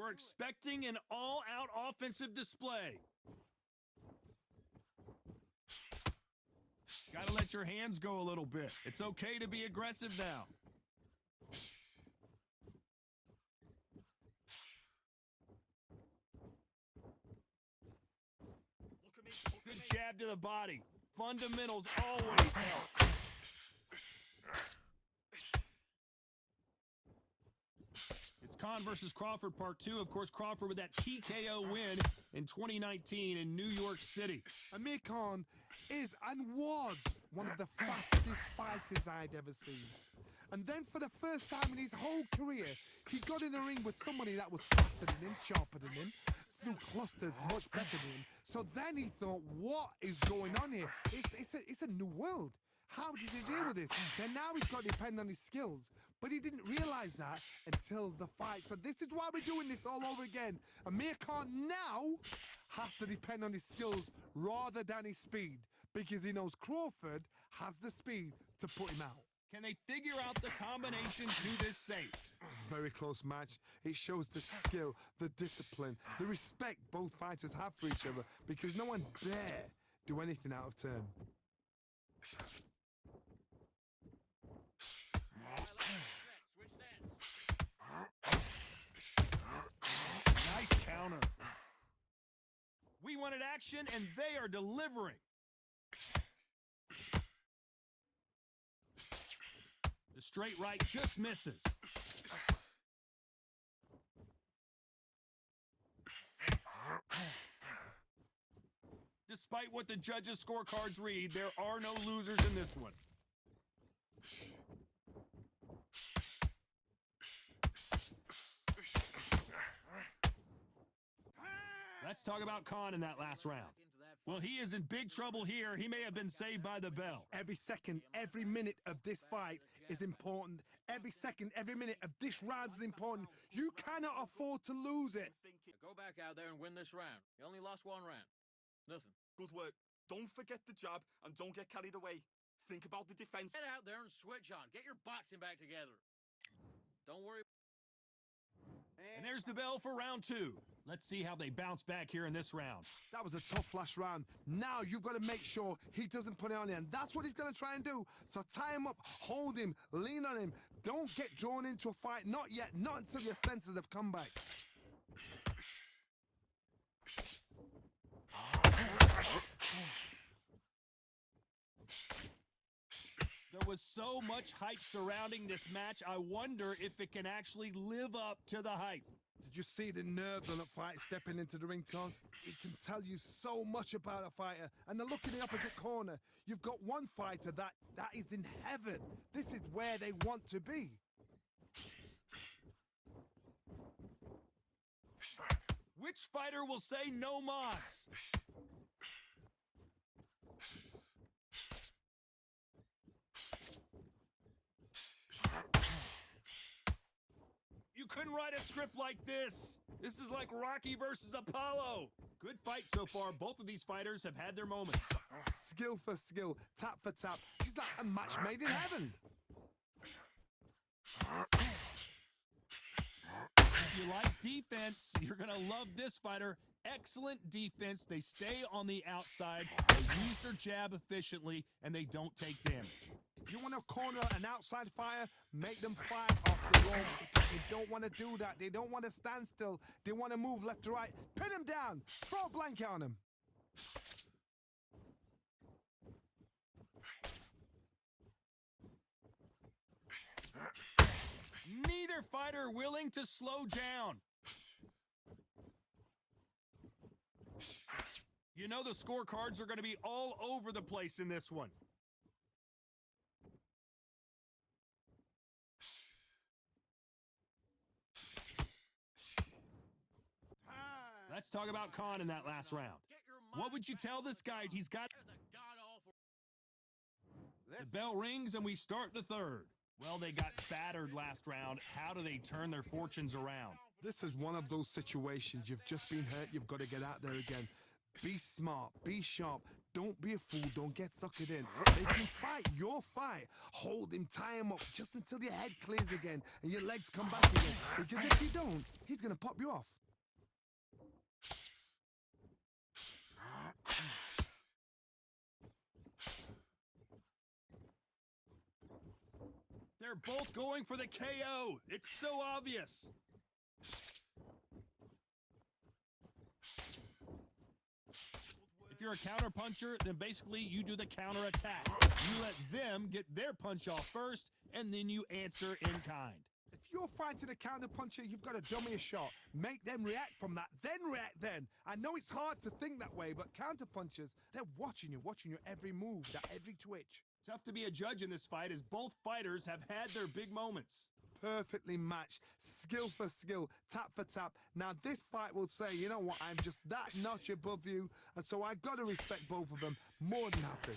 We're expecting an all-out offensive display. Gotta let your hands go a little bit. It's okay to be aggressive now. Good jab to the body. Fundamentals always help. It's Khan versus Crawford Part 2. Of course, Crawford with that TKO win in 2019 in New York City. Amir Khan is and was one of the fastest fighters I'd ever seen. And then for the first time in his whole career, he got in a ring with somebody that was faster than him, sharper than him, threw clusters much better than him. So then he thought, what is going on here? It's a new world. How does he deal with this? Then now he's got to depend on his skills. But he didn't realize that until the fight. So this is why we're doing this all over again. Amir Khan now has to depend on his skills rather than his speed, because he knows Crawford has the speed to put him out. Can they figure out the combination to this safe? Very close match. It shows the skill, the discipline, the respect both fighters have for each other, because no one dare do anything out of turn. Nice counter. We wanted action, and they are delivering. The straight right just misses. Despite what the judges' scorecards read, there are no losers in this one. Let's talk about Khan in that last round. Well, he is in big trouble here. He may have been saved by the bell. Every second, every minute of this fight is important. Every second, every minute of this round is important. You cannot afford to lose it. Go back out there and win this round. You only lost one round. Nothing. Good work. Don't forget the jab and don't get carried away. Think about the defense. Get out there and switch on. Get your boxing back together. Don't worry. And there's the bell for round 2. Let's see how they bounce back here in this round. That was a tough last round. Now you've got to make sure he doesn't put it on you, and that's what he's going to try and do. So tie him up, hold him, lean on him. Don't get drawn into a fight. Not yet. Not until your senses have come back. There was so much hype surrounding this match, I wonder if it can actually live up to the hype. Did you see the nerves on that fight stepping into the ring, Todd? It can tell you so much about a fighter. And then look in the opposite corner. You've got one fighter that is in heaven. This is where they want to be. Which fighter will say no mas? You couldn't write a script like this. This is like Rocky versus Apollo. Good fight so far. Both of these fighters have had their moments. Skill for skill, tap for tap. She's like a match made in heaven. If you like defense, you're going to love this fighter. Excellent defense. They stay on the outside. They use their jab efficiently, and they don't take damage. If you want to corner an outside fighter, make them fight off the rope. They don't want to do that. They don't want to stand still. They want to move left to right. Pin him down. Throw a blanket on him. Neither fighter willing to slow down. You know the scorecards are going to be all over the place in this one. Let's talk about Khan in that last round. What would you tell this guy? He's got... The bell rings and we start the third. Well, they got battered last round. How do they turn their fortunes around? This is one of those situations. You've just been hurt. You've got to get out there again. Be smart. Be sharp. Don't be a fool. Don't get suckered in. Make him fight your fight. Hold him, tie him up just until your head clears again and your legs come back again. Because if you don't, he's going to pop you off. They're both going for the KO. It's so obvious. If you're a counter puncher, then basically you do the counter attack. You let them get their punch off first, and then you answer in kind. If you're fighting a counter puncher, you've got to dummy a shot. Make them react from that, then react then. I know it's hard to think that way, but counter punchers, they're watching your every move, that every twitch. Tough to be a judge in this fight as both fighters have had their big moments. Perfectly matched, skill for skill, tap for tap. Now this fight will say, you know what, I'm just that notch above you, and so I got to respect both of them more than happy.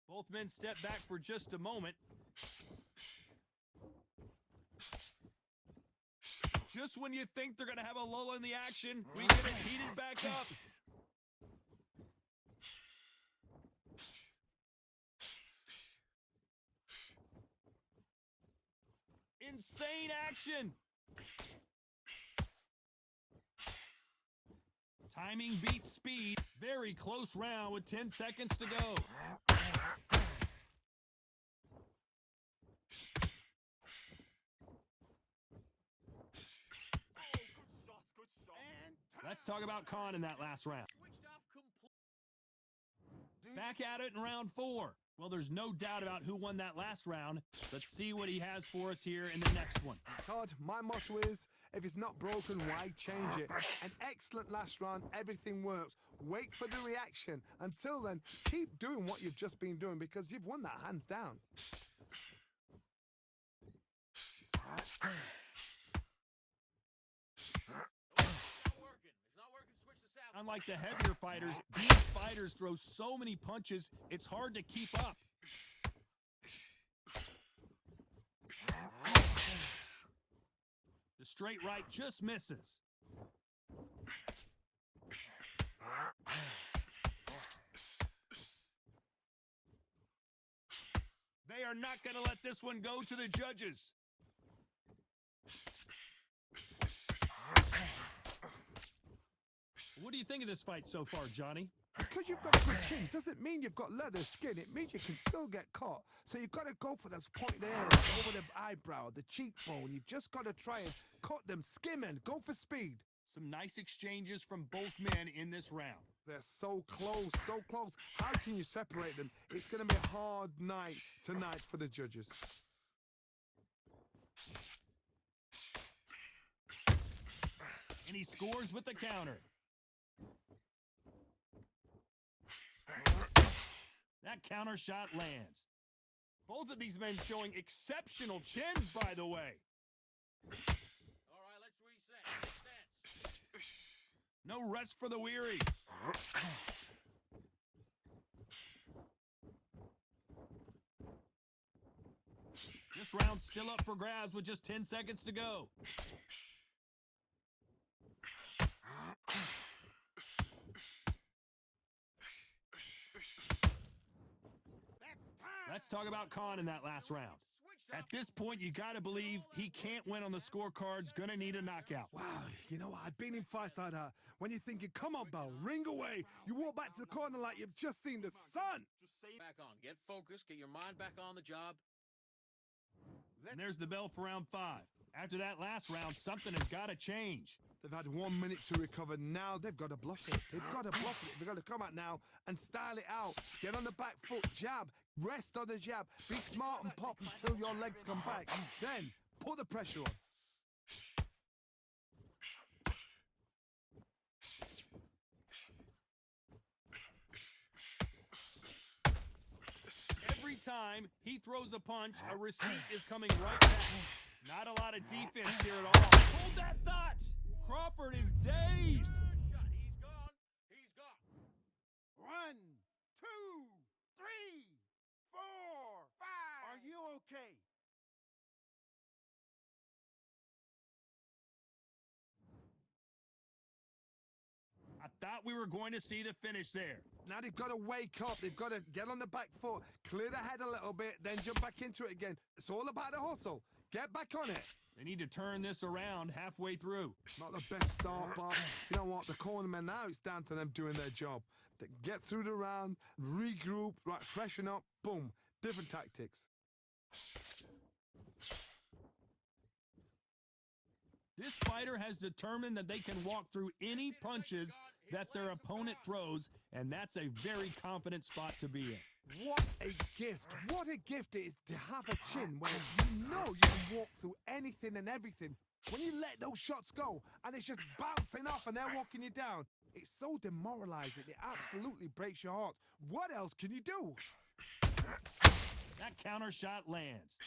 Both men step back for just a moment. Just when you think they're going to have a lull in the action, we get it heated back up. Insane action. Timing beats speed. Very close round with 10 seconds to go. Let's talk about Khan in that last round. Back at it in round 4. Well, there's no doubt about who won that last round. Let's see what he has for us here in the next one. Todd, my motto is, if it's not broken, why change it? An excellent last round, everything works. Wait for the reaction. Until then, keep doing what you've just been doing because you've won that hands down. Unlike the heavier fighters, these fighters throw so many punches, it's hard to keep up. The straight right just misses. They are not going to let this one go to the judges. What do you think of this fight so far, Johnny? Because you've got a good chin doesn't mean you've got leather skin. It means you can still get caught. So you've got to go for those pointed areas over the eyebrow, the cheekbone. You've just got to try and cut them, skim and go for speed. Some nice exchanges from both men in this round. They're so close, so close. How can you separate them? It's going to be a hard night tonight for the judges. And he scores with the counter. That counter shot lands. Both of these men showing exceptional chins, by the way. All right, let's reset. Stance. No rest for the weary. This round's still up for grabs with just 10 seconds to go. Let's talk about Khan in that last round. At this point, you got to believe he can't win on the scorecards, gonna need a knockout. Wow, you know what? I've been in fights like that. When you're thinking, come on, Bell, ring away. You walk back to the corner like you've just seen the sun. Just say back on. Get focused. Get your mind back on the job. And there's the bell for round 5. After that last round, something has got to change. They've had 1 minute to recover. Now they've got to bluff it. They've got to bluff it. They've got to come out now and style it out. Get on the back foot, jab, rest on the jab. Be smart and pop until your legs come back. Then put the pressure on. Every time he throws a punch, a receipt is coming right back. Not a lot of defense here at all. Hold that thought! Crawford is dazed! Good shot. He's gone. He's gone. 1, 2, 3, 4, 5. Are you okay? thought we were going to see the finish there. Now they've got to wake up. They've got to get on the back foot, clear the head a little bit, then jump back into it again. It's all about the hustle. Get back on it. They need to turn this around halfway through. Not the best start, but you know what? The cornermen now, it's down to them doing their job. They get through the round, regroup, right, freshen up, boom. Different tactics. This fighter has determined that they can walk through any punches that their opponent throws, and that's a very confident spot to be in. What a gift. What a gift it is to have a chin where you know you can walk through anything and everything. When you let those shots go and it's just bouncing off and they're walking you down, it's so demoralizing. It absolutely breaks your heart. What else can you do? That counter shot lands.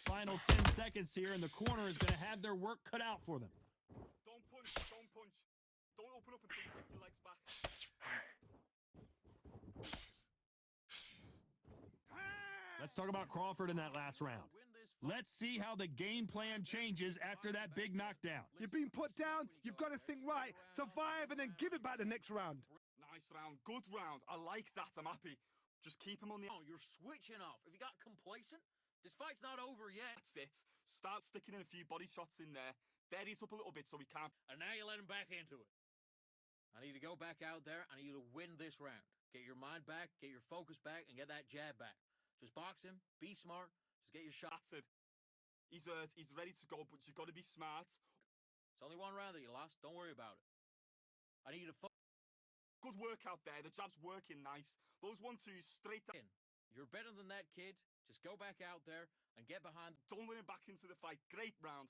Final 10 seconds here, and the corner is going to have their work cut out for them. Don't punch, don't punch. Don't open up until you get your legs back. Let's talk about Crawford in that last round. Let's see how the game plan changes after that big knockdown. You've been put down, you've got to think right, survive, and then give it back the next round. Nice round, good round. I like that, I'm happy. Just keep him on the... Oh, you're switching off. Have you got complacent? This fight's not over yet. That's it. Start sticking in a few body shots in there. Bury it up a little bit so we can't... And now you let him back into it. I need to go back out there. I need you to win this round. Get your mind back, get your focus back, and get that jab back. Just box him, be smart, just get your shot. That's it. He's hurt, he's ready to go, but you've got to be smart. It's only one round that you lost. Don't worry about it. I need you to Good work out there. The jab's working nice. Those 1-2s straight in. You're better than that, kid. Just go back out there and get behind. Don't let him back into the fight. Great round.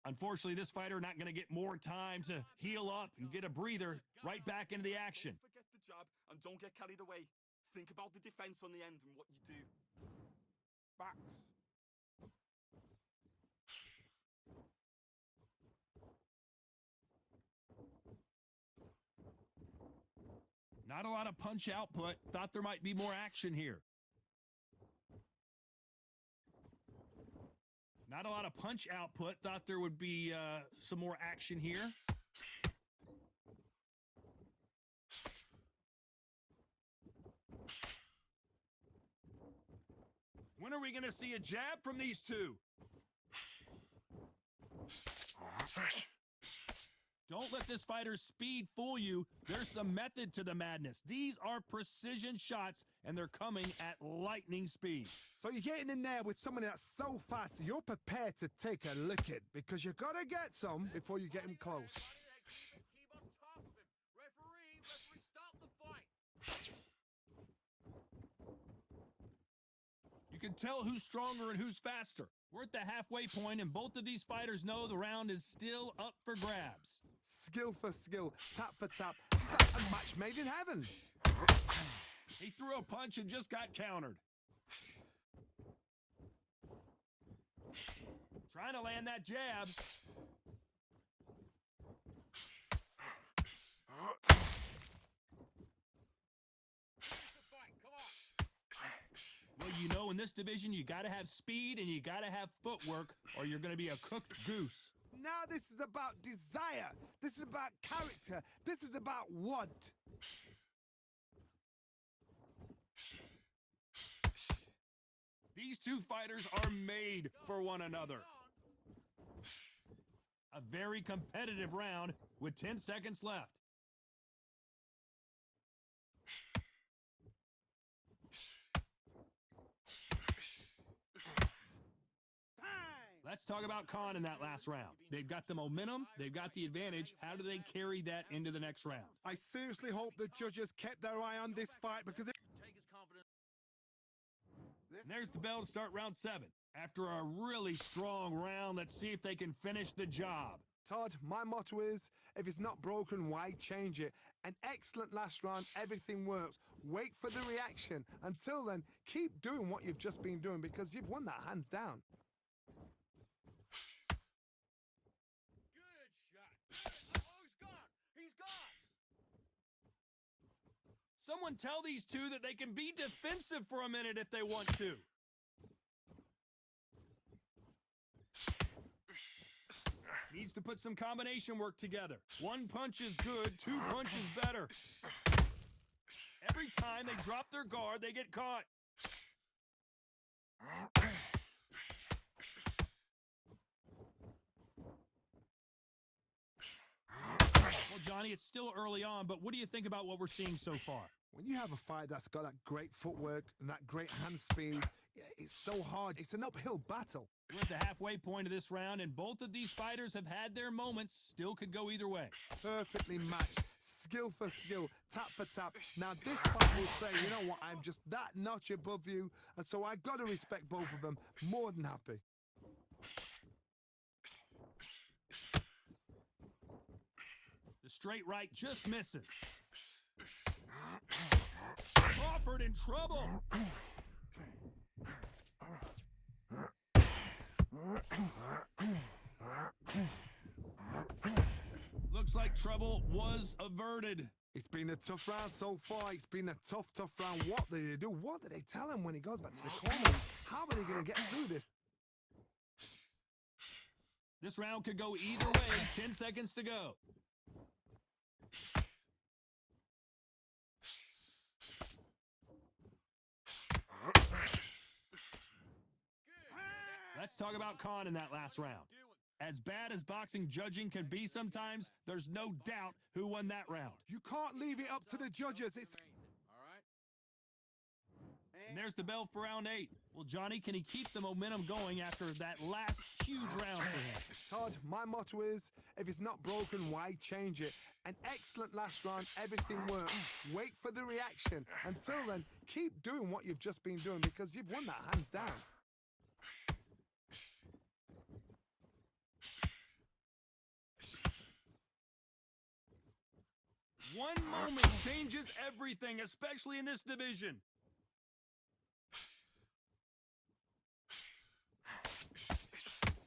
Unfortunately, this fighter not going to get more time to heal up and get a breather right back into the action. Don't forget the jab and don't get carried away. Think about the defense on the end and what you do. Backs. Not a lot of punch output. Thought there might be more action here. Not a lot of punch output. Thought there would be some more action here. When are we going to see a jab from these two? Don't let this fighter's speed fool you. There's some method to the madness. These are precision shots, and they're coming at lightning speed. So you're getting in there with someone that's so fast, you're prepared to take a licking because you got to get some before you get him close. Keep on top of him. Referee, stop the fight. You can tell who's stronger and who's faster. We're at the halfway point, and both of these fighters know the round is still up for grabs. Skill for skill, tap for tap. It's like a match made in heaven. He threw a punch and just got countered. Trying to land that jab. Well, you know, in this division, you got to have speed and you got to have footwork, or you're going to be a cooked goose. Now this is about desire. This is about character. This is about want. These two fighters are made for one another. A very competitive round with 10 seconds left. Let's talk about Khan in that last round. They've got the momentum, they've got the advantage. How do they carry that into the next round? I seriously hope the judges kept their eye on this fight because Take his confidence. And there's the bell to start round 7. After a really strong round, let's see if they can finish the job. Todd, my motto is, if it's not broken, why change it? An excellent last round, everything works. Wait for the reaction. Until then, keep doing what you've just been doing because you've won that hands down. Someone tell these two that they can be defensive for a minute if they want to. Needs to put some combination work together. One punch is good, two punches better. Every time they drop their guard, they get caught. Well, Johnny, it's still early on, but what do you think about what we're seeing so far? When you have a fight that's got that great footwork and that great hand speed, it's so hard. It's an uphill battle. We're at the halfway point of this round, and both of these fighters have had their moments. Still could go either way. Perfectly matched. Skill for skill, tap for tap. Now this fight will say, you know what, I'm just that notch above you, and so I got to respect both of them. More than happy. The straight right just misses. Crawford in trouble. Looks like trouble was averted. It's been a tough round so far. It's been a tough round. What do they do? What do they tell him when he goes back to the corner? How are they going to get through this? This round could go either way. 10 seconds to go. Let's talk about Khan in that last round. As bad as boxing judging can be sometimes, there's no doubt who won that round. You can't leave it up to the judges. It's All right. And there's the bell for round 8. Well, Johnny, can he keep the momentum going after that last huge round for him? Todd, my motto is, if it's not broken, why change it? An excellent last round, everything worked. Wait for the reaction. Until then, keep doing what you've just been doing because you've won that hands down. One moment changes everything, especially in this division.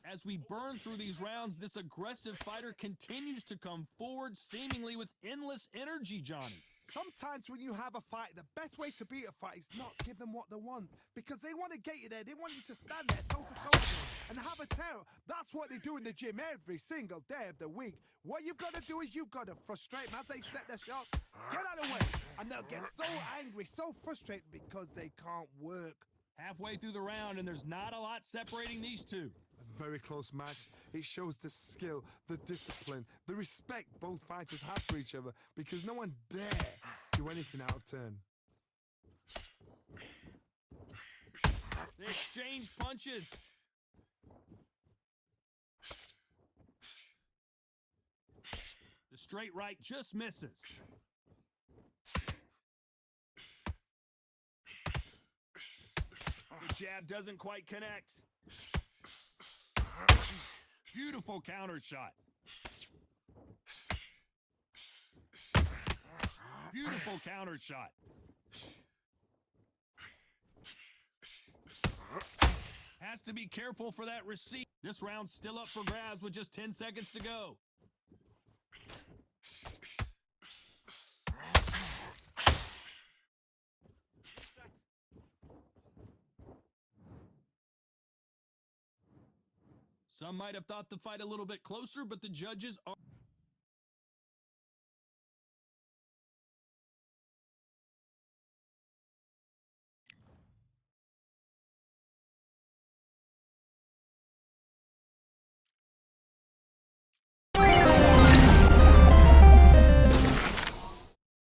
As we burn through these rounds, this aggressive fighter continues to come forward, seemingly with endless energy, Johnny. Sometimes when you have a fight, the best way to beat a fight is not give them what they want. Because they want to get you there. They want you to stand there toe-to-toe with them and have a tear. That's what they do in the gym every single day of the week. What you've got to do is you've got to frustrate them as they set their shots. Get out of the way. And they'll get so angry, so frustrated because they can't work. Halfway through the round, and there's not a lot separating these two. A very close match. It shows the skill, the discipline, the respect both fighters have for each other because no one dare do anything out of turn. They exchange punches. The straight right just misses. The jab doesn't quite connect. Beautiful counter shot. Beautiful counter shot. Has to be careful for that receipt. This round's still up for grabs with just 10 seconds to go. Some might have thought the fight a little bit closer, but the judges are...